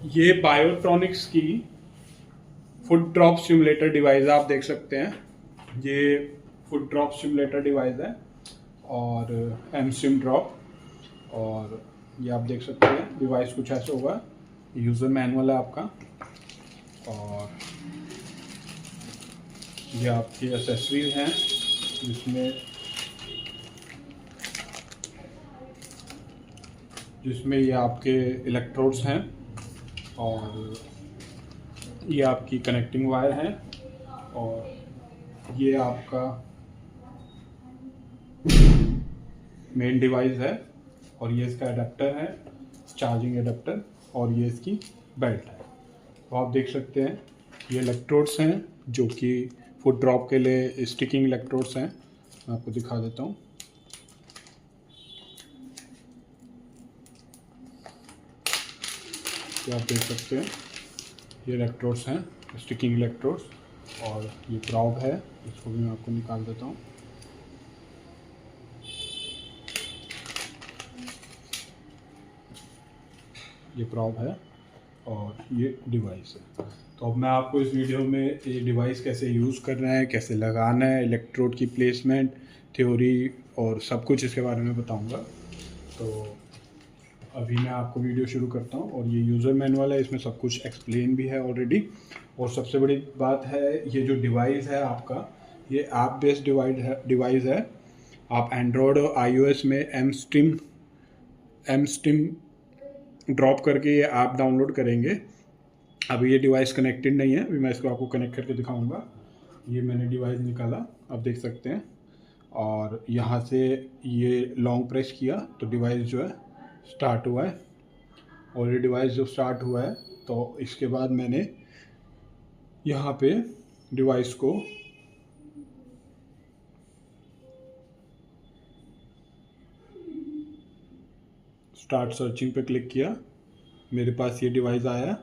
ये बायोट्रॉनिक्स की foot drop simulator device आप देख सकते हैं। ये फुट ड्रॉप सिमुलेटर डिवाइस है और एम सिम ड्रॉप। और ये आप देख सकते हैं डिवाइस कुछ ऐसा होगा। यूज़र मैनुअल है आपका और ये आपकी एसेसरीज हैं जिसमें जिसमें ये आपके इलेक्ट्रोड्स हैं और ये आपकी कनेक्टिंग वायर है और ये आपका मेन डिवाइस है और ये इसका एडाप्टर है, चार्जिंग एडाप्टर, और ये इसकी बेल्ट है। तो आप देख सकते हैं ये इलेक्ट्रोड्स हैं जो कि फुट ड्रॉप के लिए स्टिकिंग इलेक्ट्रोड्स हैं। मैं आपको दिखा देता हूँ। तो आप देख सकते हैं ये इलेक्ट्रोड्स हैं, स्टिकिंग इलेक्ट्रोड्स, और ये प्रॉब है, इसको भी मैं आपको निकाल देता हूँ। ये प्रॉब है और ये डिवाइस है। तो अब मैं आपको इस वीडियो में ये डिवाइस कैसे यूज़ करना है, कैसे लगाना है, इलेक्ट्रोड की प्लेसमेंट, थ्योरी और सब कुछ इसके बारे में बताऊंगा। तो अभी मैं आपको वीडियो शुरू करता हूं। और ये यूज़र मैनुअल है, इसमें सब कुछ एक्सप्लेन भी है ऑलरेडी। और सबसे बड़ी बात है, ये जो डिवाइस है आपका, ये ऐप बेस्ड डिवाइस है। आप एंड्रॉयड और iOS में एम स्टिम ड्रॉप करके ये ऐप डाउनलोड करेंगे। अभी ये डिवाइस कनेक्टेड नहीं है, अभी मैं इसको आपको कनेक्ट करके दिखाऊंगा। ये मैंने डिवाइस निकाला, आप देख सकते हैं, और यहाँ से ये लॉन्ग प्रेस किया तो डिवाइस जो है स्टार्ट हुआ है। और ये डिवाइस जो स्टार्ट हुआ है तो इसके बाद मैंने यहाँ पे डिवाइस को स्टार्ट सर्चिंग पे क्लिक किया, मेरे पास ये डिवाइस आया।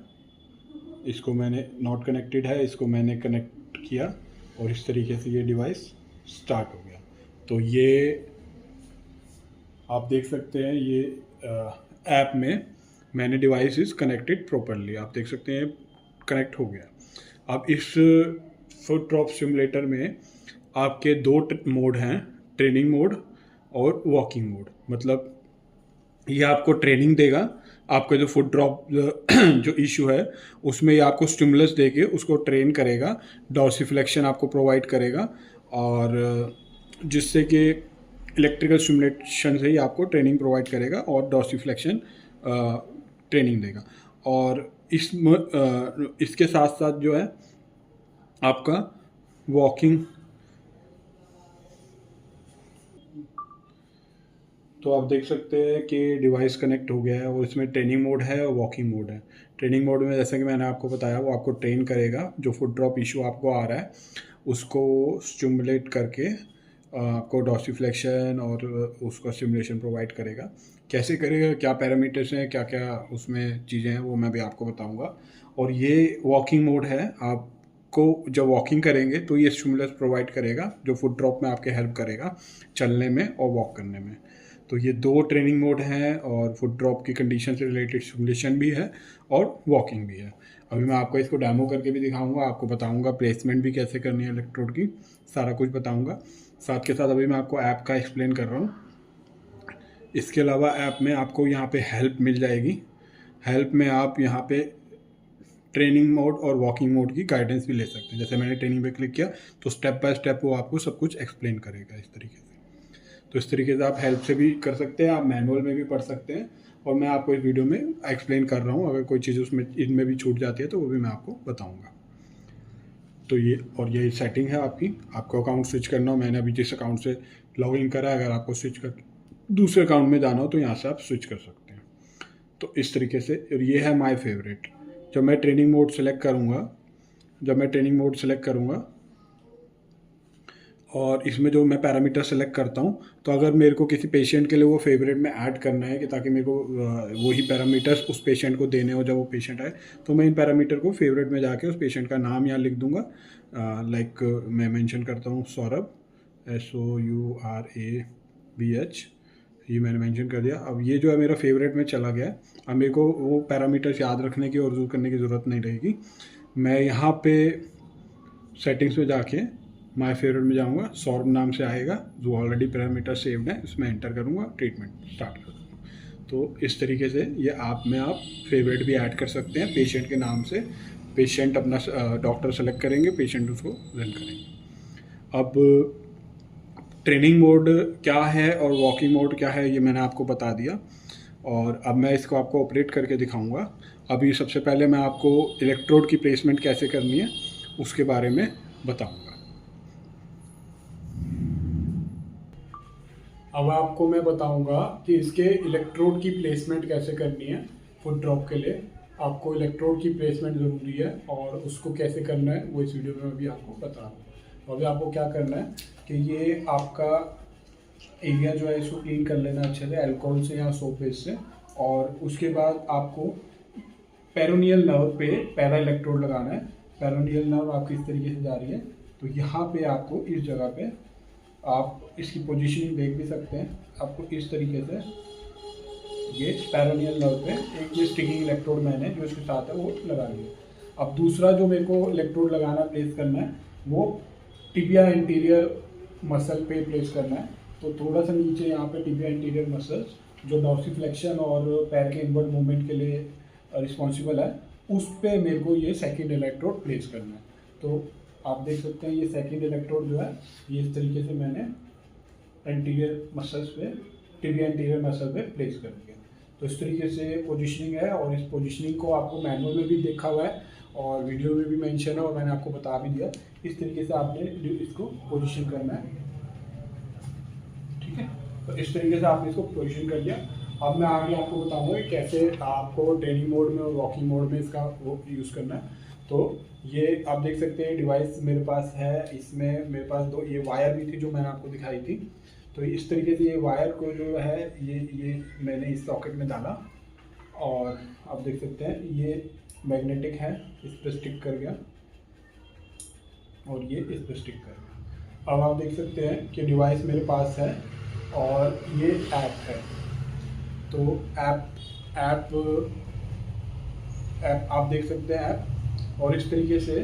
इसको मैंने नॉट कनेक्टेड है, इसको मैंने कनेक्ट किया और इस तरीके से ये डिवाइस स्टार्ट हो गया। तो ये आप देख सकते हैं, ये ऐप में मैंने डिवाइस इज़ कनेक्टेड प्रॉपरली, आप देख सकते हैं कनेक्ट हो गया। अब इस फुट ड्रॉप सिमुलेटर में आपके दो मोड हैं, ट्रेनिंग मोड और वॉकिंग मोड। मतलब ये आपको ट्रेनिंग देगा, आपका जो फुट ड्रॉप जो इशू है उसमें ये आपको स्टिमुलस देके उसको ट्रेन करेगा, डॉर्सिफ्लेक्शन आपको प्रोवाइड करेगा, और जिससे कि इलेक्ट्रिकल स्टिमुलेशन से ही आपको ट्रेनिंग प्रोवाइड करेगा और डॉर्सिफ्लेक्शन ट्रेनिंग देगा। और इसके साथ साथ जो है आपका वॉकिंग, तो आप देख सकते हैं कि डिवाइस कनेक्ट हो गया है और इसमें ट्रेनिंग मोड है और वॉकिंग मोड है। ट्रेनिंग मोड में जैसे कि मैंने आपको बताया, वो आपको ट्रेन करेगा, जो फुट ड्रॉप इशू आपको आ रहा है उसको स्टिमुलेट करके आपको डॉर्सिफ्लेक्शन और उसका स्टिमुलेशन प्रोवाइड करेगा। कैसे करेगा, क्या पैरामीटर्स हैं, क्या क्या उसमें चीज़ें हैं, वो मैं भी आपको बताऊँगा। और ये वॉकिंग मोड है, आपको जब वॉकिंग करेंगे तो ये स्टिमुलस प्रोवाइड करेगा जो फुट ड्रॉप में आपके हेल्प करेगा चलने में और वॉक करने में। तो ये दो ट्रेनिंग मोड हैं और फुट ड्रॉप की कंडीशन से रिलेटेड सिमुलेशन भी है और वॉकिंग भी है। अभी मैं आपको इसको डेमो करके भी दिखाऊंगा, आपको बताऊंगा प्लेसमेंट भी कैसे करनी है इलेक्ट्रोड की, सारा कुछ बताऊंगा। साथ के साथ अभी मैं आपको ऐप का एक्सप्लेन कर रहा हूँ। इसके अलावा ऐप में आपको यहाँ पे हेल्प मिल जाएगी। हेल्प में आप यहाँ पे ट्रेनिंग मोड और वॉकिंग मोड की गाइडेंस भी ले सकते हैं। जैसे मैंने ट्रेनिंग पे क्लिक किया तो स्टेप बाय स्टेप वो आपको सब कुछ एक्सप्लेन करेगा इस तरीके से। तो इस तरीके से आप हेल्प से भी कर सकते हैं, आप मैनुअल में भी पढ़ सकते हैं, और मैं आपको इस वीडियो में एक्सप्लेन कर रहा हूँ। अगर कोई चीज़ उसमें इनमें भी छूट जाती है तो वो भी मैं आपको बताऊँगा। तो ये सेटिंग है आपकी, आपको अकाउंट स्विच करना हो, मैंने अभी जिस अकाउंट से लॉग इन करा है, अगर आपको स्विच कर दूसरे अकाउंट में जाना हो तो यहाँ से आप स्विच कर सकते हैं। तो इस तरीके से, और ये है माई फेवरेट। जब मैं ट्रेनिंग मोड सेलेक्ट करूँगा और इसमें जो मैं पैरामीटर सेलेक्ट करता हूँ, तो अगर मेरे को किसी पेशेंट के लिए वो फेवरेट में ऐड करना है कि ताकि मेरे को वही पैरामीटर्स उस पेशेंट को देने हो जब वो पेशेंट आए, तो मैं इन पैरामीटर को फेवरेट में जाके उस पेशेंट का नाम यहाँ लिख दूँगा। लाइक मैं मेंशन करता हूँ सौरभ, SOURABH, ये मैंने मेंशन कर दिया। अब ये जो है मेरा फेवरेट में चला गया। अब मेरे को वो पैरामीटर्स याद रखने की और यूज़ करने की ज़रूरत नहीं रहेगी। मैं यहाँ पे सेटिंग्स में जाके माय फेवरेट में जाऊँगा, सॉर्ब नाम से आएगा जो ऑलरेडी पैरामीटर सेव्ड है, उसमें एंटर करूँगा, ट्रीटमेंट स्टार्ट कर दूँगा। तो इस तरीके से ये आप में आप फेवरेट भी ऐड कर सकते हैं पेशेंट के नाम से। पेशेंट अपना डॉक्टर सेलेक्ट करेंगे, पेशेंट उसको रन करेंगे। अब ट्रेनिंग मोड क्या है और वॉकिंग मोड क्या है ये मैंने आपको बता दिया, और अब मैं इसको आपको ऑपरेट करके दिखाऊंगा। अभी सबसे पहले मैं आपको इलेक्ट्रोड की प्लेसमेंट कैसे करनी है उसके बारे में बताऊंगा। अब आपको मैं बताऊंगा कि इसके इलेक्ट्रोड की प्लेसमेंट कैसे करनी है। फुट ड्रॉप के लिए आपको इलेक्ट्रोड की प्लेसमेंट ज़रूरी है और उसको कैसे करना है वो इस वीडियो में अभी आपको बता रहा हूँ। तो अभी आपको क्या करना है कि ये आपका एरिया जो है इसको क्लीन कर लेना अच्छे से अल्कोहल से या सोप बेस से, और उसके बाद आपको पेरोनियल नर्व पे पहला इलेक्ट्रोड लगाना है। पेरोनियल नर्व आपकी इस तरीके से जा रही है, तो यहाँ पे आपको इस जगह पे आप इसकी पोजीशनिंग देख भी सकते हैं। आपको इस तरीके से ये पेरोनियल नर्व पे एक ये स्टिकिंग इलेक्ट्रोड मैंने जो इसके साथ है वो लगा लिया। अब दूसरा जो मेरे को इलेक्ट्रोड लगाना प्लेस करना है वो टिबिया इंटीरियर मसल पे प्लेस करना है। तो थोड़ा सा नीचे यहाँ पे टिबिया इंटीरियर मसल्स जो डॉर्सिफ्लेक्शन और पैर के इनवर्ड मूवमेंट के लिए रिस्पॉन्सिबल है, उस पे मेरे को ये सेकंड इलेक्ट्रोड प्लेस करना है। तो आप देख सकते हैं ये सेकंड इलेक्ट्रोड जो है ये इस तरीके से मैंने इंटीरियर मसल्स पे टिबिया इंटीरियर मसल पे प्लेस कर दिया। तो इस तरीके से पोजीशनिंग है, और इस पोजीशनिंग को आपको मैनुअल में भी देखा हुआ है और वीडियो में भी मेंशन है और मैंने आपको बता भी दिया। इस तरीके से आपने इसको पोजीशन करना है, ठीक है। तो इस तरीके से आपने इसको पोजीशन कर लिया। अब मैं आगे आपको बताऊंगा कि कैसे आपको ट्रेनिंग मोड में और वॉकिंग मोड में इसका वो यूज़ करना है। तो ये आप देख सकते हैं डिवाइस मेरे पास है, इसमें मेरे पास दो ये वायर भी थी जो मैंने आपको दिखाई थी। तो इस तरीके से ये वायर को जो है ये मैंने इस सॉकेट में डाला, और आप देख सकते हैं ये मैग्नेटिक है, इस पर स्टिक कर गया और ये इस पर स्टिक कर गया। अब आप देख सकते हैं कि डिवाइस मेरे पास है और ये ऐप है। तो ऐप आप देख सकते हैं ऐप, और इस तरीके से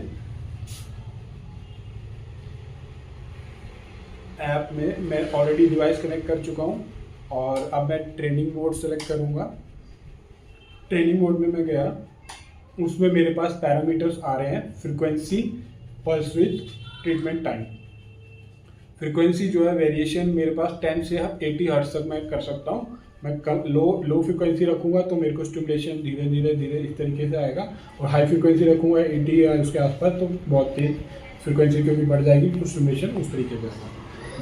ऐप में मैं ऑलरेडी डिवाइस कनेक्ट कर चुका हूँ। और अब मैं ट्रेनिंग मोड सेलेक्ट करूँगा। ट्रेनिंग मोड में मैं गया, उसमें मेरे पास पैरामीटर्स आ रहे हैं, frequency, pulse width, treatment time. Frequency जो है वेरिएशन मेरे पास 10 से 80 हर्ट्ज तक मैं कर सकता हूँ। मैं कम लो फ्रीक्वेंसी रखूँगा तो मेरे को स्टिमुलेशन धीरे धीरे इस तरीके से आएगा, और हाई फ्रीक्वेंसी रखूँगा 80 या उसके आसपास तो बहुत तेज फ्रीक्वेंसी क्योंकि बढ़ जाएगी तो स्टिमुलेशन उस तरीके से आएगा।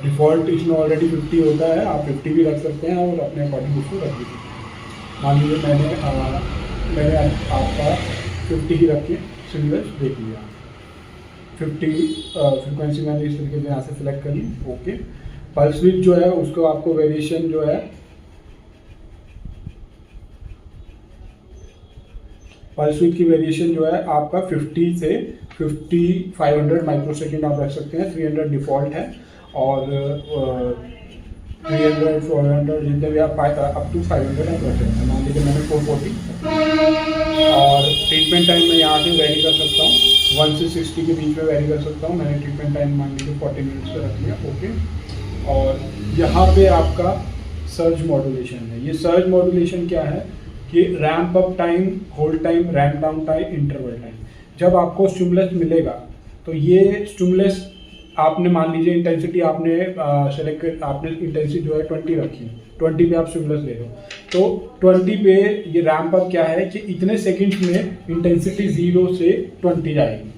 डिफ़ॉल्ट इसमें ऑलरेडी 50 होता है, आप 50 भी रख सकते हैं और अपने अकॉर्डिंग उसको रख दीजिए। मान लीजिए मैंने आपका 50 ही रख के स्टिमुलस देख लिया। 50 फ्रीक्वेंसी मैंने इस तरीके से यहाँ से सिलेक्ट कर ली, ओके। पल्स विड्थ जो है उसको आपको वेरिएशन जो है पल्स विड्थ की वेरिएशन जो है आपका 50 से 5500 माइक्रोसेकंड आप रख सकते हैं। 300 डिफ़ॉल्ट है, और 300 400 जितने भी आप अप टू 500 आप रख सकते हैं। मान लीजिए मैंने 440, और ट्रीटमेंट टाइम मैं यहाँ से वेरी कर सकता हूँ, 1 से 60 के बीच में वेरी कर सकता हूँ। मैंने ट्रीटमेंट टाइम मान लीजिए 40 मिनट्स पे रख लिया, ओके। और यहाँ पे आपका सर्ज मॉड्यूलेशन है। ये सर्ज मॉड्यूलेशन क्या है कि ramp up time, hold time, ramp down time, interval time. जब आपको स्टिमुलस मिलेगा तो ये स्टिमुलस आपने मान लीजिए इंटेंसिटी आपने सेलेक्ट कर, आपने इंटेंसिटी जो है 20 रखी, 20 पे आप स्टिमुलस ले रहे हो, तो 20 पे ये रैम्प अप क्या है कि इतने सेकंड्स में इंटेंसिटी 0 से 20 जाएगी,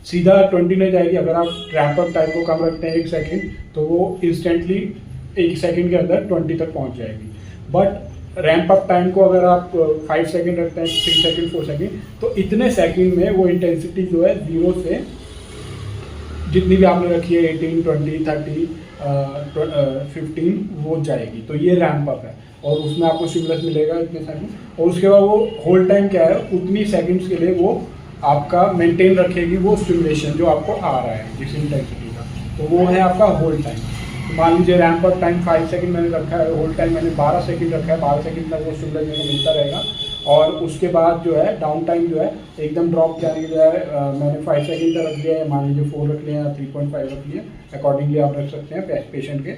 सीधा 20 नहीं जाएगी। अगर आप रैम्प अप टाइम को कम रखते हैं 1 सेकंड तो वो इंस्टेंटली 1 सेकंड के अंदर 20 तक पहुंच जाएगी। बट रैम्प अप टाइम को अगर आप 5 सेकंड रखते हैं, 6 सेकंड, 4 सेकंड, तो इतने सेकंड में वो इंटेंसिटी जो है 0 से जितनी भी आपने रखी है 18, 20, 30, 15 वो जाएगी। तो ये रैम्प अप है, और उसमें आपको स्टिमुलस मिलेगा इतने सेकंड, और उसके बाद वो होल्ड टाइम क्या है, उतनी सेकंड्स के लिए वो आपका मेंटेन रखेगी वो स्टिमुलेशन जो आपको आ रहा है जिस इंटेंसिटी का, तो वो है आपका होल्ड टाइम। मान लीजिए रैंप अप टाइम 5 सेकंड मैंने रखा है, होल्ड टाइम मैंने 12 सेकंड रखा है, 12 सेकंड तक वो स्टिमुलस मेरे को मिलता रहेगा। और उसके बाद जो है डाउन टाइम जो है एकदम ड्रॉप जाने के लिए मैंने 5 सेकंड का रख लिया है, मान लीजिए 4 रख लिया या 3.5 रख लिया, अकॉर्डिंगली आप रख सकते हैं पेशेंट के।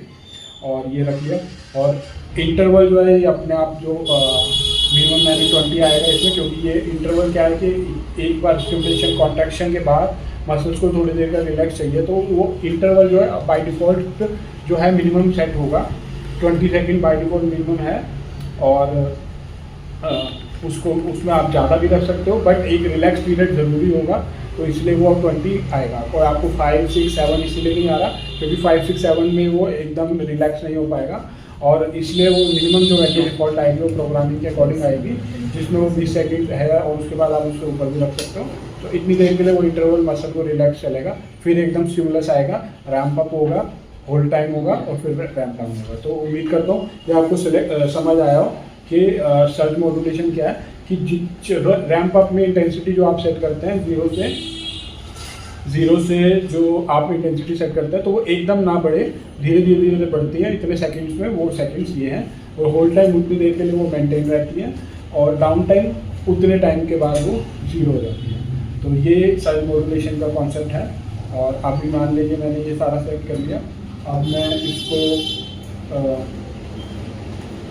और ये रख लिया। और इंटरवल जो है ये अपने आप जो मिनिमम मैंने 20 आएगा इसमें, क्योंकि ये इंटरवल क्या है कि एक बार स्टिमुलेशन कॉन्ट्रैक्शन के बाद मसल्स को थोड़ी देर का रिलैक्स चाहिए, तो वो इंटरवल जो है बाय डिफ़ॉल्ट जो है मिनिमम सेट होगा, 20 सेकंड बाय डिफ़ॉल्ट मिनिमम है। और उसको उसमें आप ज़्यादा भी रख सकते हो, बट एक रिलैक्स पीरियड ज़रूरी होगा, तो इसलिए वो 20 आएगा। और आपको 5, 6, 7 इसलिए नहीं आ रहा क्योंकि 5, 6, 7 में वो एकदम रिलैक्स नहीं हो पाएगा, और इसलिए वो मिनिमम जो वैल्यू डिफ़ॉल्ट आएगी वो प्रोग्रामिंग के अकॉर्डिंग आएगी, जिसमें वो 20 सेकंड है, और उसके बाद आप उसके ऊपर भी रख सकते हो। तो इतनी देर के लिए वो इंटरवल मसल को रिलैक्स चलेगा, फिर एकदम स्टिमुलस आएगा, रैंप अप होगा, होल्ड टाइम होगा, और फिर रैंप डाउन होगा। तो उम्मीद करता हूँ कि आपको समझ आया हो कि सर्ज मॉड्यूलेशन क्या है, कि रैंप अप में इंटेंसिटी जो आप सेट करते हैं जीरो से जो आप इंटेंसिटी सेट करते हैं, तो वो एकदम ना बढ़े, धीरे धीरे धीरे बढ़ती है इतने सेकंड्स में, वो सेकंड्स ये हैं। और होल्ड टाइम उतनी देर के लिए वो मेंटेन रहती है, और डाउन टाइम उतने टाइम के बाद वो जीरो हो जाती है। तो ये सर्ज मॉड्यूलेशन का कॉन्सेप्ट है। और आप भी मान लीजिए मैंने ये सारा सेट कर लिया, अब मैं इसको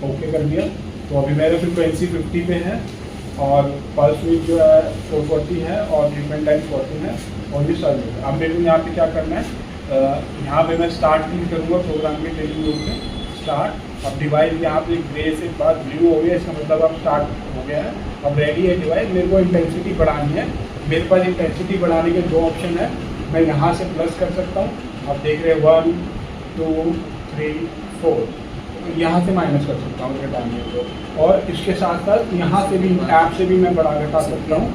ओके कर दिया। तो अभी मेरे फ्रिक्वेंसी 50 पे है, और पल्स विड्थ जो है 440 है, और ट्रीटमेंट टाइम 14 है, और ये सर्ज है। अब मेरे को यहाँ पे क्या करना है, यहाँ पे मैं स्टार्ट नहीं करूँगा प्रोग्राम के ट्रेनिंग मोड में, स्टार्ट। अब डिवाइस यहाँ पे ग्रे से बाद ब्लू हो गया, इसका मतलब अब स्टार्ट हो गया है, अब रेडी है डिवाइस। मेरे को इंटेंसिटी बढ़ानी है, मेरे पास इंटेंसिटी बढ़ाने के 2 ऑप्शन है, मैं यहाँ से प्लस कर सकता हूँ, आप देख रहे हैं 1, 2, 3, 4, यहाँ से माइनस कर सकता हूँ घटाने को। और इसके साथ साथ यहाँ से भी, ऐप से भी मैं बढ़ा घटा सकता हूँ,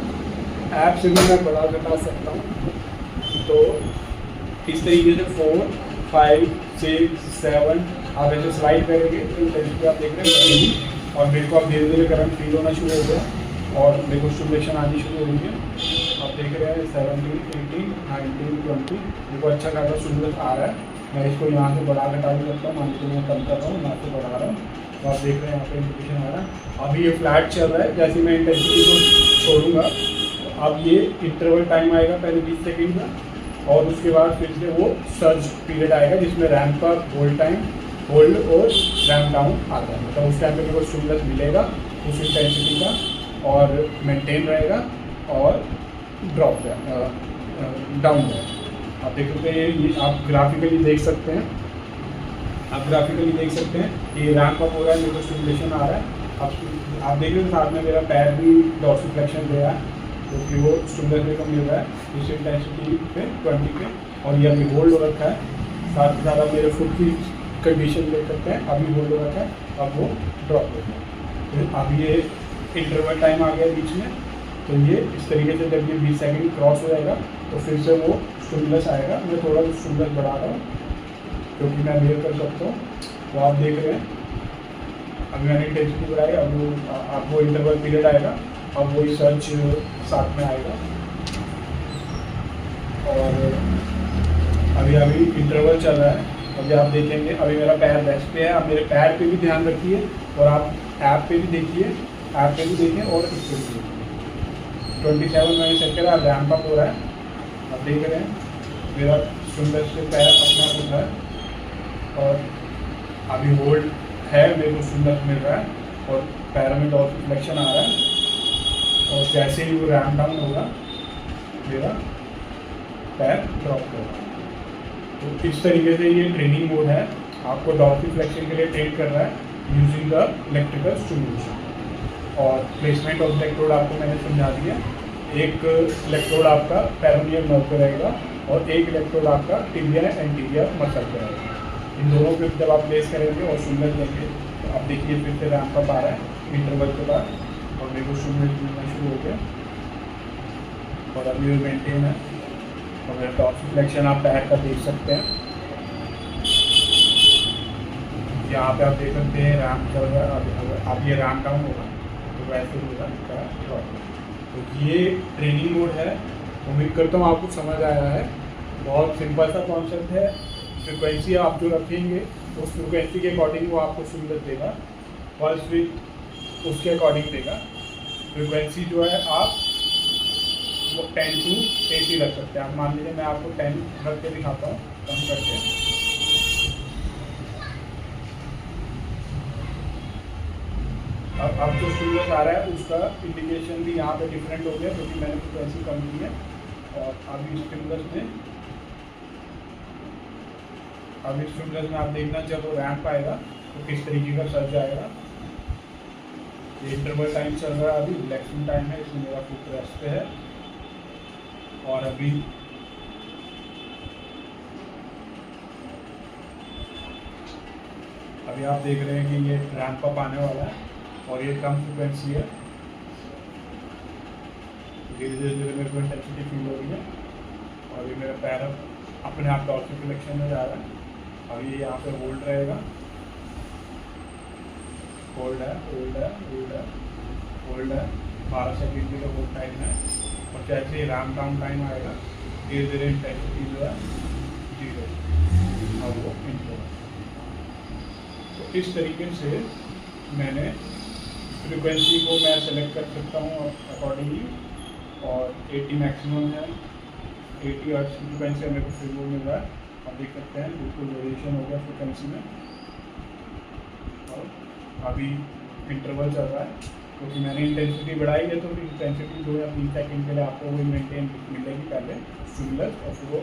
ऐप से भी मैं बढ़ा घटा सकता हूँ। तो इस तरीके से 4, 5, 6, 7 आप ऐसे स्लाइड करेंगे तो इंटेंसिटी आप देख रहे हैं, और मेरे को अब धीरे धीरे करंट फील होना शुरू हो गया, और मेरे को स्टिमुलेशन आनी शुरू हो गई है। आप देख रहे हैं 17, 18, 19, 20 मेरे को अच्छा खासा स्टिमुलेशन आ रहा है। मैं इसको यहाँ से बढ़ा घटा भी सकता हूँ, मान लीजिए मैं कम कर रहा हूँ, यहाँ से बढ़ा रहा हूँ, तो आप देख रहे हैं यहाँ पे इंडिकेशन आ रहा है। अभी ये फ्लैट चल रहा है, जैसे मैं इंटेंसिटी को छोड़ूंगा तो अब ये इंटरवल टाइम आएगा पहले 20 सेकंड का, और उसके बाद फिर से वो सर्ज पीरियड आएगा, जिसमें ramp up, hold time, hold और रैंप डाउन आता है। तो उस टाइम पे मेरे को स्टिमुलस मिलेगा उस इंटेंसिटी का, और मेंटेन रहेगा, और ड्रॉप डाउन रहेगा। आप देख सकते हैं, ये आप ग्राफिकली देख सकते हैं, आप ग्राफिकली देख सकते हैं कि रैंप अप हो रहा है, मेरे को स्टिमुलेशन आ रहा है। आप देख रहे हैं साथ में मेरा पैर भी डॉर्सिफ्लेक्शन दे रहा है, क्योंकि वो स्टिमुलस मेरे को मिल रहा है इस इंटेंसिटी पे 20 पे, और ये अभी होल्ड हो रखा है। साथ ही साथ आप मेरे फुट की कंडीशन देख सकते हैं, अभी होल्ड हो रखा है, अब वो ड्रॉप हो गया। तो अब ये इंटरवल टाइम आ गया बीच में, तो ये इस तरीके से जब ये 20 सेकंड क्रॉस हो जाएगा तो फिर से वो स्टिमुलस आएगा। मैं थोड़ा स्टिमुलस बढ़ा रहा हूँ क्योंकि मैं मेयर कर सकता हूँ। तो आप देख रहे हैं अभी मैंने इंटेंसिटी बढ़ाई, अब वो आपको इंटरवल पीरियड आएगा, अब वही सर्च साथ में आएगा। और अभी इंटरवल चल रहा है, अभी आप देखेंगे अभी मेरा पैर रेस्ट पे है। आप मेरे पैर पे भी ध्यान रखिए, और आप ऐप पे भी देखिए, ऐप पे भी देखें, और इस पे भी देखिए। 27 मैंने सेट करा, रैंप अप हो रहा है, आप देख रहे हैं मेरा स्टिमुलस से पैर अपना उठ रहा है, और अभी होल्ड है, मेरे को स्टिमुलस मिल रहा है, और पैरों में डॉर्सिफ्लेक्शन आ रहा है, और जैसे ही वो रैंप डाउन होगा मेरा पैर ड्रॉप होगा। तो इस तरीके से ये ट्रेनिंग मोड है, आपको डॉर्सिफ्लेक्शन के लिए ट्रेन कर रहा है यूजिंग द इलेक्ट्रिकल स्टिमुलेशन। और प्लेसमेंट ऑफ इलेक्ट्रोड आपको मैंने समझा दिया। एक इलेक्ट्रोड आपका पेरोनियल नर्व पे रहेगा, और एक इलेक्ट्रोड आपका टिबिया एंटीरियर मसल पे रहेगा। इन दोनों पे जब आप प्लेस करेंगे और स्टिमुलस देंगे तो आप देखिए फिर से रैंप अप आ रहा है इंटरवल के बाद, और मेरे को स्टिमुलस मिलना शुरू हो गया, और अभी वो मेंटेन है। और मेरा डॉर्सिफ्लेक्शन आप पैर का देख सकते हैं, यहाँ पे आप देख सकते हैं रैंप चल रहा है। अब ये रैंप डाउन होगा तो वैसे होगा ड्रॉप। तो ये ट्रेनिंग मोड है। उम्मीद करता हूँ आपको समझ आया है। बहुत सिंपल सा कॉन्सेप्ट है, फ्रिक्वेंसी आप जो रखेंगे उस फ्रिक्वेंसी के अकॉर्डिंग वो आपको स्टिमुलस देगा, पल्स विड्थ उसके अकॉर्डिंग देगा। फ्रिक्वेंसी जो है आप वो 10 to 80 रख सकते हैं। आप मान लीजिए मैं आपको 10 रख के दिखाता हूँ कम करके। अब जो स्टिमुलस आ रहा है उसका इंडिकेशन भी यहाँ पे डिफरेंट हो गया क्योंकि मैंने फ्रिक्वेंसी कम की है। और अभी स्टिमुलस में आप देखना जब वो रैंप आएगा तो किस तरीके का सर्च आएगा। ये इंटरवल टाइम चल रहा है, अभी रिलैक्सिंग टाइम है, इसमें मेरा फुट रेस्ट पे है। और अभी आप देख रहे हैं कि ये रैंप अप आने वाला है और ये कम फ्रिक्वेंसी है। धीरे धीरे मेरे को इंटेंसिटी फील हो रही है और ये मेरा पैर अपने आप डॉर्सिफिलेक्शन में जा रहा है। अब ये यहाँ पे होल्ड रहेगा, होल्ड है 12 सेकेंड का होल्ड टाइम है। और जैसे ही रैंप डाउन टाइम आएगा धीरे धीरे इंटेंसिटी जो है 0 और वो इंटरवल। तो इस तरीके से मैंने फ्रिक्वेंसी को मैं सेलेक्ट कर सकता हूँ अकॉर्डिंगली। और 80 मैक्सिमम है, 80 हर्ट्ज फ्रिक्वेंसी मेरे को फ्री मिल रहा है। आप देख सकते हैं बिल्कुल वेरिएशन हो गया फ्रिक्वेंसी में। और अभी इंटरवल चल रहा है क्योंकि मैंने इंटेंसिटी बढ़ाई है, तो इंटेंसिटी 2 या 3 सेकेंड के लिए आपको वो मेंटेन मिलेगी पहले स्टिमुलस, और फिर वो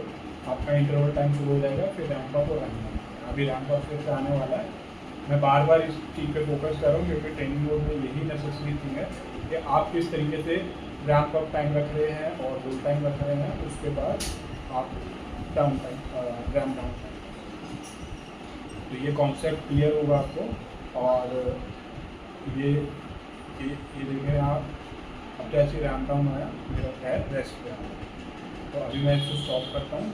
आपका इंटरवल टाइम शुरू हो जाएगा। फिर रैंप अप और रैंप डाउन। अभी रैंप अप फिर से आने वाला है। मैं बार बार इस चीज़ पे फोकस कर रहा हूँ क्योंकि ट्रेनिंग मोड में यही नेसेसरी थिंग है कि आप किस तरीके से रैंप अप टाइम रख रहे हैं और होल्ड टाइम रख रहे हैं, उसके बाद आप down time ramp down time. तो ये कॉन्सेप्ट क्लियर होगा आपको। और ये देखें आप, अब जैसे रैंप डाउन आया मेरा पैर रेस्ट पे आया। तो अभी मैं इसको स्टॉप करता हूँ,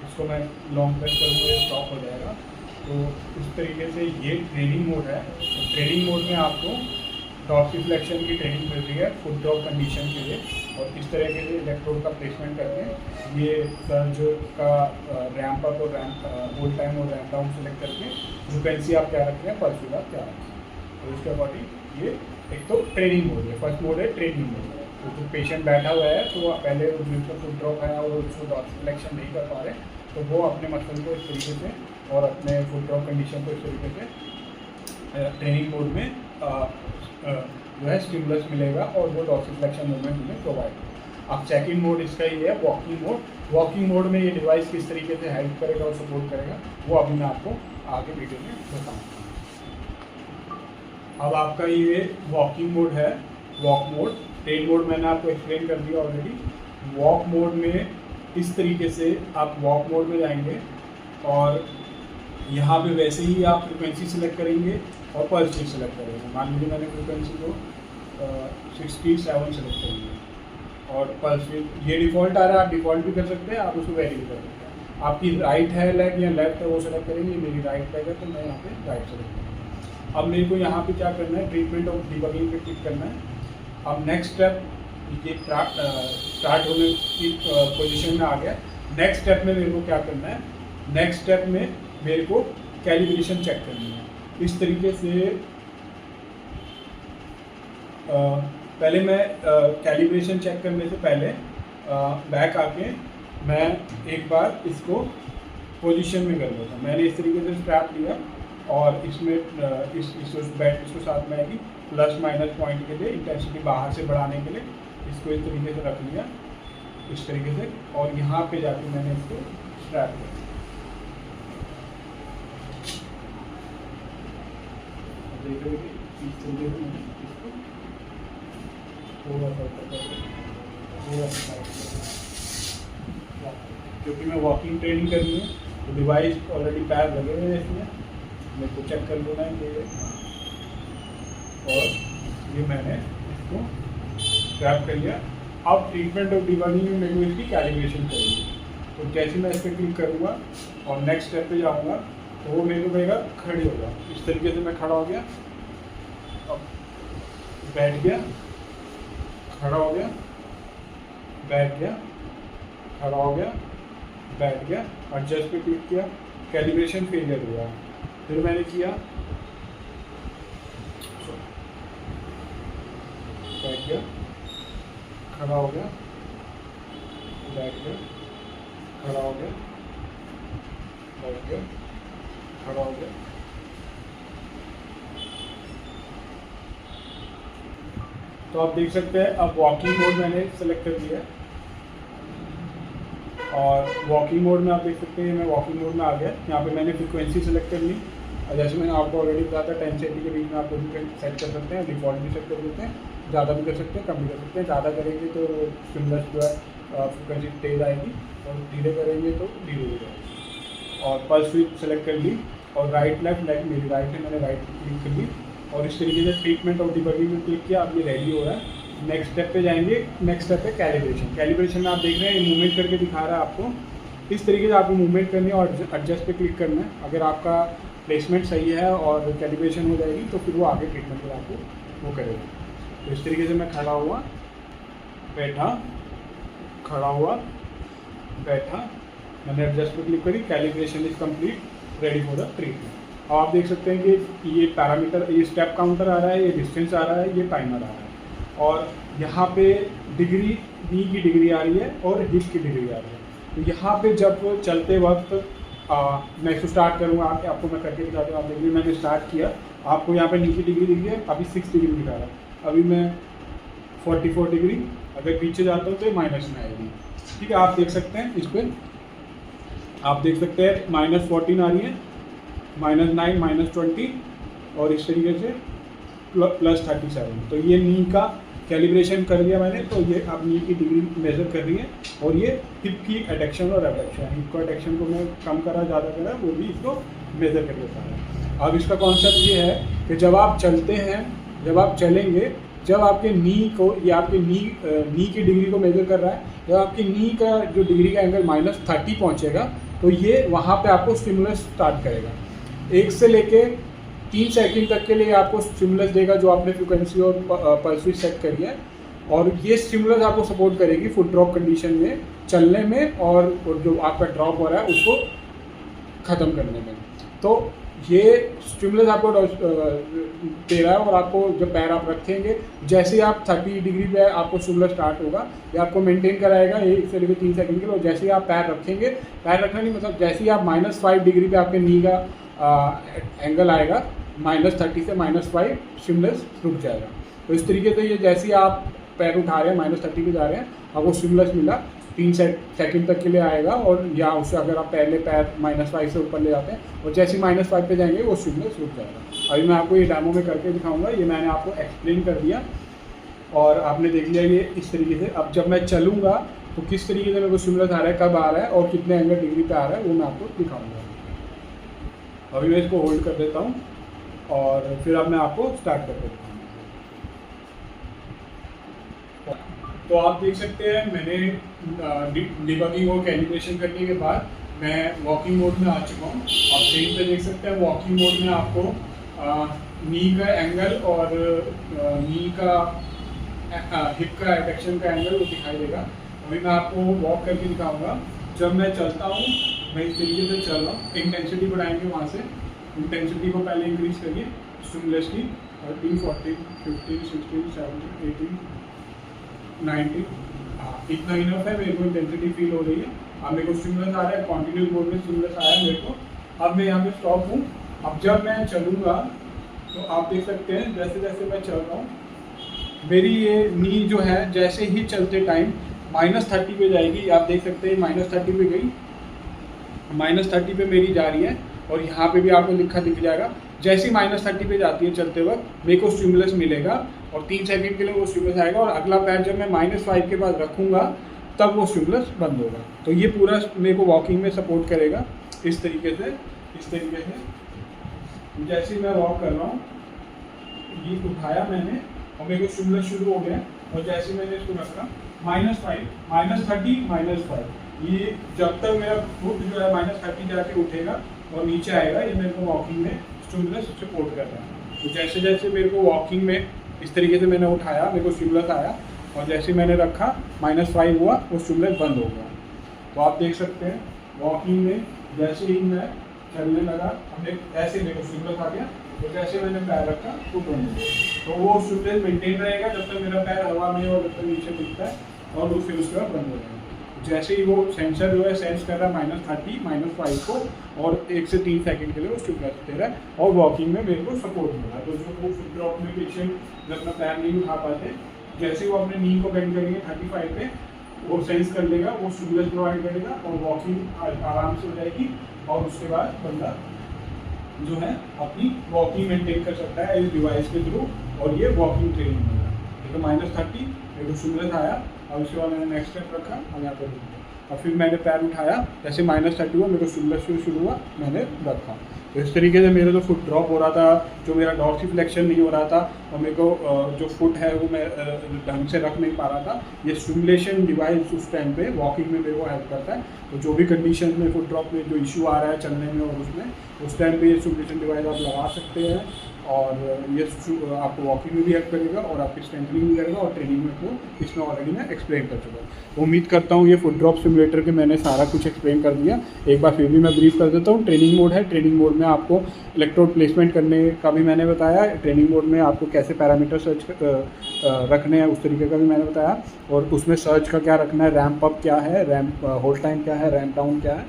इसको मैं लॉन्ग प्रेस करूँगा, ये स्टॉप हो जाएगा। तो इस तरीके से ये ट्रेनिंग मोड है। तो ट्रेनिंग मोड में आपको डॉर्सिफ्लेक्शन की ट्रेनिंग मिल रही है फुट ड्रॉप कंडीशन के लिए। और इस तरह के लिए इलेक्ट्रोड का प्लेसमेंट करके ये सर्ज का रैंप अप और होल्ड टाइम और रैंप डाउन सेलेक्ट करके फ्रिक्वेंसी आप क्या रख रहे हैं, पल्स विड्थ आप क्या रख रहे हैं। तो उसके अकॉर्डिंग ये एक तो ट्रेनिंग मोड है, फर्स्ट मोड है ट्रेनिंग मोड। तो जो पेशेंट बैठा हुआ है तो पहले जिसको फुट ड्रॉप है और उसको डॉर्सिफ्लेक्शन नहीं कर पा रहे, तो वो अपने मसल को इस तरीके से और अपने फुट ड्रॉप कंडीशन को इस तरीके से ट्रेनिंग मोड में जो है स्टिमुलस मिलेगा और वो डॉर्सिफ्लेक्शन मूवमेंट उन्हें प्रोवाइड होगा। अब सेकंड मोड इसका ही है वॉकिंग मोड। वॉकिंग मोड में ये डिवाइस किस तरीके से हेल्प करेगा और सपोर्ट करेगा वो अभी मैं आपको आगे वीडियो में बताऊँगा। अब आपका ये वॉकिंग मोड है, वॉक मोड। ट्रेन मोड मैंने आपको एक्सप्लेन कर दिया ऑलरेडी। वॉक मोड में इस तरीके से आप वॉक मोड में जाएंगे और यहाँ पे वैसे ही आप फ्रिक्वेंसी सेलेक्ट करेंगे और पल्स विड्थ सेलेक्ट करेंगे। मान लीजिए मैंने फ्रिक्वेंसी को 67 सेलेक्ट करेंगे और पल्स विड्थ ये डिफ़ॉल्ट आ रहा है, आप डिफ़ॉल्ट भी कर सकते हैं, आप उसको वेरी भी कर सकते हैं। आपकी राइट है लेग या लेफ्ट है वो सेलेक्ट करेंगे। मेरी राइट लेग है तो मैं यहाँ पे राइट सेलेक्ट करूँगा। अब मेरे को यहाँ पे क्या करना है, ट्रीटमेंट ऑफ डिबगिंग पे क्लिक करना है। अब नेक्स्ट स्टेप ये स्टार्ट होने की पोजीशन में आ गया। नेक्स्ट स्टेप में मेरे को क्या करना है, नेक्स्ट स्टेप में मेरे को कैलिब्रेशन चेक करनी है। इस तरीके से पहले मैं कैलिब्रेशन चेक करने से पहले बैक आके मैं एक बार इसको पोजीशन में कर लेता हूँ। मैंने इस तरीके से स्ट्रैप लिया और इसमें इस बैट इसको साथ में आएगी प्लस माइनस पॉइंट के लिए इंटेंसिटी बाहर से बढ़ाने के लिए इसको इस तरीके से रख लिया, इस तरीके से। और यहाँ पे जाके मैंने इसको स्ट्रैप किया। क्योंकि मैं वॉकिंग ट्रेनिंग करनी है तो डिवाइस ऑलरेडी पैर लगे हुए हैं इसमें, मेरे को चेक कर लेना है कि और ये मैंने इसको स्ट्रैप कर लिया। अब ट्रीटमेंट ऑफ डिबगिंग में मेरे को इसकी कैलिब्रेशन करेंगे। तो जैसे मैं इस पर क्लिक करूँगा और नेक्स्ट स्टेप पे जाऊँगा तो वो मेरे को कहेगा खड़े हो जाओ। इस तरीके से मैं खड़ा हो गया, अब बैठ गया, खड़ा हो गया, बैठ गया, खड़ा हो गया, बैठ गया। एडजस्ट पे क्लिक किया कैलिब्रेशन फेलियर हुआ। फिर मैंने किया, बैठ गया, खड़ा हो गया, बैठ गया, खड़ा हो गया, बैठ गया, खड़ा हो गया। तो आप देख सकते हैं अब वॉकिंग मोड मैंने सेलेक्ट कर दिया है, और वॉकिंग मोड में आप देख सकते हैं मैं वॉकिंग मोड में आ गया। यहाँ पे मैंने फ्रीक्वेंसी सेलेक्ट कर ली, और जैसे मैंने आपको ऑलरेडी बताया था 10 से 80 के बीच में आप लोग सेट कर सकते हैं, डिफ़ॉल्ट भी सेट कर देते हैं, ज़्यादा भी कर सकते हैं, कम भी कर सकते हैं। ज़्यादा करेंगे तो स्टिमुलस जो है फ्रीक्वेंसी तेज़ आएगी, और धीरे करेंगे तो धीरे हो जाएगी। और पल्स विड्थ सेलेक्ट कर ली, और राइट लेफ्ट मेरी राइट है, मैंने राइट क्लिक कर ली, और इस तरीके से ट्रीटमेंट और डिबगिंग में क्लिक किया। अब ये रेडी हो रहा है। नेक्स्ट स्टेप पे जाएंगे। नेक्स्ट स्टेप है कैलिब्रेशन। कैलिब्रेशन में आप देख रहे हैं ये मूवमेंट करके दिखा रहा है आपको। इस तरीके से आपको मूवमेंट करनी है और एडजस्ट पे क्लिक करना है। अगर आपका प्लेसमेंट सही है और कैलिब्रेशन हो जाएगी तो फिर वो आगे ट्रीटमेंट पर आपको वो करेगा। तो इस तरीके से मैं खड़ा हुआ, बैठा, खड़ा हुआ, बैठा, मैंने एडजस्ट पे क्लिक करी, calibration is complete, ready for the treatment. अब आप देख सकते हैं कि ये पैरामीटर, ये स्टेप काउंटर आ रहा है, ये डिस्टेंस आ रहा है, ये टाइमर आ रहा है, और यहाँ पे डिग्री, नी की डिग्री आ रही है और हिप की डिग्री आ रही है। तो यहाँ पे जब चलते वक्त मैं इसको स्टार्ट करूँगा, आपको मैं करके दिखाता हूँ। आप देखिए मैंने स्टार्ट किया, आपको यहाँ पे नी की डिग्री दिख रही है, अभी 6 डिग्री दिखा रहा है, अभी मैं 44 डिग्री, अगर पीछे जाता हूँ तो माइनस में आएगी। ठीक है, आप देख सकते हैं, इस पर आप देख सकते हैं -14 आ रही है, -9, -20, और इस तरीके से +37। तो ये नी का कैलिब्रेशन कर लिया मैंने। तो ये अब नी की डिग्री मेजर कर रही है, और ये हिप की एडक्शन और एबडक्शन, हिप का एडक्शन को मैं कम करा, ज़्यादा करा, वो भी इसको मेजर कर देता है। अब इसका कॉन्सेप्ट ये है कि जब आप चलते हैं, जब आप चलेंगे, जब आपके नी को, ये आपके नी की डिग्री को मेजर कर रहा है, जब आपकी नी का जो डिग्री का एंगल -30 पहुँचेगा तो ये वहाँ पे आपको स्टिमुलस स्टार्ट करेगा। 1 से लेके 3 सेकंड तक के लिए आपको स्टिमुलस देगा, जो आपने फ्रिक्वेंसी और पल्स विड्थ सेट करी है, और ये स्टिमुलस आपको सपोर्ट करेगी फुट ड्रॉप कंडीशन में, चलने में, और जो आपका ड्रॉप हो रहा है उसको ख़त्म करने में। तो ये स्टिमुलस आपको दे रहा है, और आपको जब पैर आप रखेंगे, जैसे ही आप 30 डिग्री पे आपको स्टिमुलस स्टार्ट होगा, ये आपको मेंटेन कराएगा 1 से लेकर 3 सेकंड के लिए। और जैसे ही आप पैर रखेंगे, पैर रखना नहीं मतलब जैसे ही आप -5 डिग्री पे आपके नी का एंगल आएगा, -30 से -5 स्टिमुलस रुक जाएगा। तो इस तरीके से ये जैसे ही आप पैर उठा रहे हैं, -30 पे जा रहे हैं, आपको स्टिमुलस मिला, 3 सेकंड तक के लिए आएगा, और या उससे अगर आप पहले पैर -5 से ऊपर ले जाते हैं, और जैसे ही -5 पे जाएंगे वो स्टिमुलस रुक जाएगा। अभी मैं आपको ये डेमो में करके दिखाऊंगा। ये मैंने आपको एक्सप्लेन कर दिया और आपने देख लिया ये इस तरीके से। अब जब मैं चलूँगा तो किस तरीके से मेरे को स्टिमुलस आ रहा है, कब आ रहा है, और कितने एंगल डिग्री पे आ रहा है, वो मैं आपको दिखाऊँगा। अभी मैं इसको होल्ड कर देता हूँ, और फिर अब मैं आपको स्टार्ट करके दिखाऊँगा। तो आप देख सकते हैं मैंने डिबगिंग और कैलिब्रेशन करने के बाद मैं वॉकिंग मोड में आ चुका हूँ। आप स्क्रीन पे देख सकते हैं वॉकिंग मोड में आपको नी का एंगल और नी का हिप का एडक्शन का एंगल वो दिखाई देगा। अभी मैं आपको वॉक करके दिखाऊंगा। जब मैं चलता हूँ, मैं इस तरीके से चल रहा हूँ। इंटेंसिटी बढ़ाएंगे वहाँ से, इंटेंसिटी को पहले इंक्रीज करिए स्टिमुलस की, 13, 14, 15, 16, 17, 18, 19, इतना इनफ है। मेरे को इंटेंसिटी फील हो रही है। अब मेरे को स्टिमुलस आ रहा है, कॉन्टिन्यूस मोड में स्टिमुलस आया है मेरे को। अब मैं यहाँ पे स्टॉप हूँ। अब जब मैं चलूँगा तो आप देख सकते हैं जैसे जैसे मैं चल रहा हूँ, मेरी ये नी जो है जैसे ही चलते टाइम -30 पे जाएगी। आप देख सकते हैं -30 पे गई, -30 पे मेरी जा रही है, और यहाँ पे भी आपको लिखा दिख जाएगा। जैसे ही -30 पे जाती है चलते वक्त मेरे को स्टिमुलस मिलेगा, और 3 सेकंड के लिए वो स्टिमुलस आएगा, और अगला पैर जब मैं -5 के बाद रखूँगा तब वो स्टिमुलस बंद होगा। तो ये पूरा मेरे को वॉकिंग में सपोर्ट करेगा इस तरीके से। जैसे ही मैं वॉक कर रहा हूँ, ये उठाया मैंने और मेरे को स्टिमुलस शुरू हो गया, और जैसे मैंने इसको रखा -5, -30, -5, ये जब तक मेरा फुट जो है -30 जाके उठेगा और नीचे आएगा, ये मेरे को वॉकिंग में स्टिमुलस सपोर्ट कर रहा है। तो जैसे जैसे मेरे को वॉकिंग में इस तरीके से मैंने उठाया, मेरे को स्टिमुलस आया, और जैसे मैंने रखा -5 हुआ, वो स्टिमुलस बंद हो गया। तो आप देख सकते हैं वॉकिंग में जैसे ही मैं चलने लगा, हमने ऐसे देखो स्टिमुलस आ गया, तो जैसे मैंने पैर रखा फुट बन गया, तो वो स्टिमुलस मेंटेन रहेगा जब तक मेरा पैर हवा में और जब तक नीचे दिखता है, और फिर उसके बाद बंद हो जाएगा। जैसे ही वो सेंसर जो है सेंस कर रहा है -30 -5 को, और 1 से 3 सेकंड के लिए वो स्टिमुलस दे रहा है, और वॉकिंग में मेरे को सपोर्ट मिल रहा है। तो जो वो फुट ड्रॉप में पेशेंट जब अपना पैर नहीं उठा पाते, जैसे ही वो अपने नी को बेंड करेंगे 35 पे, वो सेंस कर लेगा, वो स्टिमुलस प्रोवाइड करेगा और वॉकिंग आराम से हो जाएगी, और उसके बाद बंदा जो है अपनी वॉकिंग मेंटेन कर सकता है इस डिवाइस के थ्रू, और ये वॉकिंग ट्रेनिंग होगा। देखो -30 मेरे को स्टिमुलस आया, और उसके बाद मैंने नेक्स्ट स्टेप रखा और यहाँ पर, और फिर मैंने पैर उठाया, जैसे -30 हुआ मेरे को स्टिमुलस शुरू हुआ, मैंने रखा। तो इस तरीके से मेरा जो फुट ड्रॉप हो रहा था, जो मेरा डॉर्सिफ्लेक्शन नहीं हो रहा था, और मेरे को जो फुट है वो मैं ढंग से रख नहीं पा रहा था, ये स्टिमुलेशन डिवाइस उस टाइम पे वॉकिंग में मेरे को हेल्प करता है। तो जो भी कंडीशन में फुट ड्रॉप में जो इशू आ रहा है चलने में और उसमें, उस टाइम पे ये स्टिमुलेशन डिवाइस आप लगा सकते हैं, और ये आपको वॉकिंग में भी हेल्प करेगा और आपकी स्ट्रेंथनिंग भी करेगा, और ट्रेनिंग में तो इसमें ऑलरेडी मैं एक्सप्लेन कर चुका हूँ। तो उम्मीद करता हूँ ये फुट ड्रॉप सिमुलेटर के मैंने सारा कुछ एक्सप्लेन कर दिया। एक बार फिर भी मैं ब्रीफ कर देता हूँ। ट्रेनिंग मोड है, ट्रेनिंग मोड में आपको इलेक्ट्रोड प्लेसमेंट करने का भी मैंने बताया। ट्रेनिंग मोड में आपको कैसे पैरामीटर सर्च रखने हैं उस तरीके का भी मैंने बताया, और उसमें सर्च का क्या रखना है, रैम्प अप क्या है, रैम्प होल्ड टाइम क्या है, रैम्प डाउन क्या है,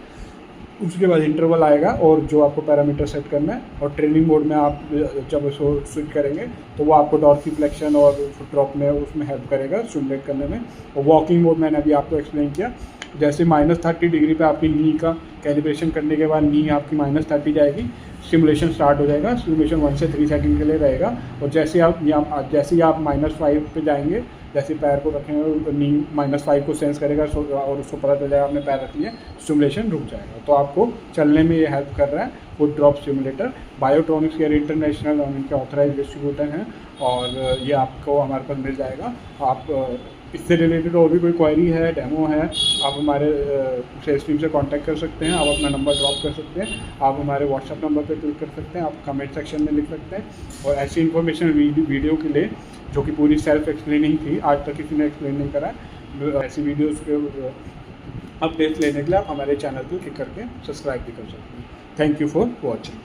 उसके बाद इंटरवल आएगा और जो आपको पैरामीटर सेट करना है। और ट्रेनिंग मोड में आप जब उसको स्विच करेंगे तो वो आपको डॉर्सिफ्लेक्शन और फुट ड्रॉप में उसमें हेल्प करेगा स्टिमुलेट करने में। और वॉकिंग मोड मैंने अभी आपको एक्सप्लेन किया, जैसे -30 डिग्री पे आपकी नी का कैलिब्रेशन करने के बाद नी आपकी -30 जाएगी, स्टिमुलेशन स्टार्ट हो जाएगा। स्टिमुलेशन 1 से 3 सेकंड के लिए रहेगा, और जैसे आप -5 पे जाएंगे, जैसे पैर को रखेंगे नी -5 को सेंस करेगा और उसको पता चल जाएगा आपने पैर रख लिया, स्टिमुलेशन रुक जाएगा। तो आपको चलने में ये हेल्प कर रहा है foot drop stimulator. Biotronics care international उनके ऑथराइज डिस्ट्रीब्यूटर हैं, और ये आपको हमारे पास मिल जाएगा। आप इससे रिलेटेड और भी कोई क्वेरी है, डेमो है, आप हमारे सेल्स टीम से कांटेक्ट कर सकते हैं। आप अपना नंबर ड्रॉप कर सकते हैं, आप हमारे व्हाट्सएप नंबर पर क्लिक कर सकते हैं, आप कमेंट सेक्शन में लिख सकते हैं। और ऐसी इन्फॉर्मेशन वीडियो के लिए जो कि पूरी सेल्फ एक्सप्लेनिंग थी, आज तक किसी ने एक्सप्लेन नहीं करा, ऐसी वीडियोज़ के अपडेट्स लेने के लिए आप हमारे चैनल पर क्लिक करके सब्सक्राइब भी कर सकते हैं। Thank you for watching.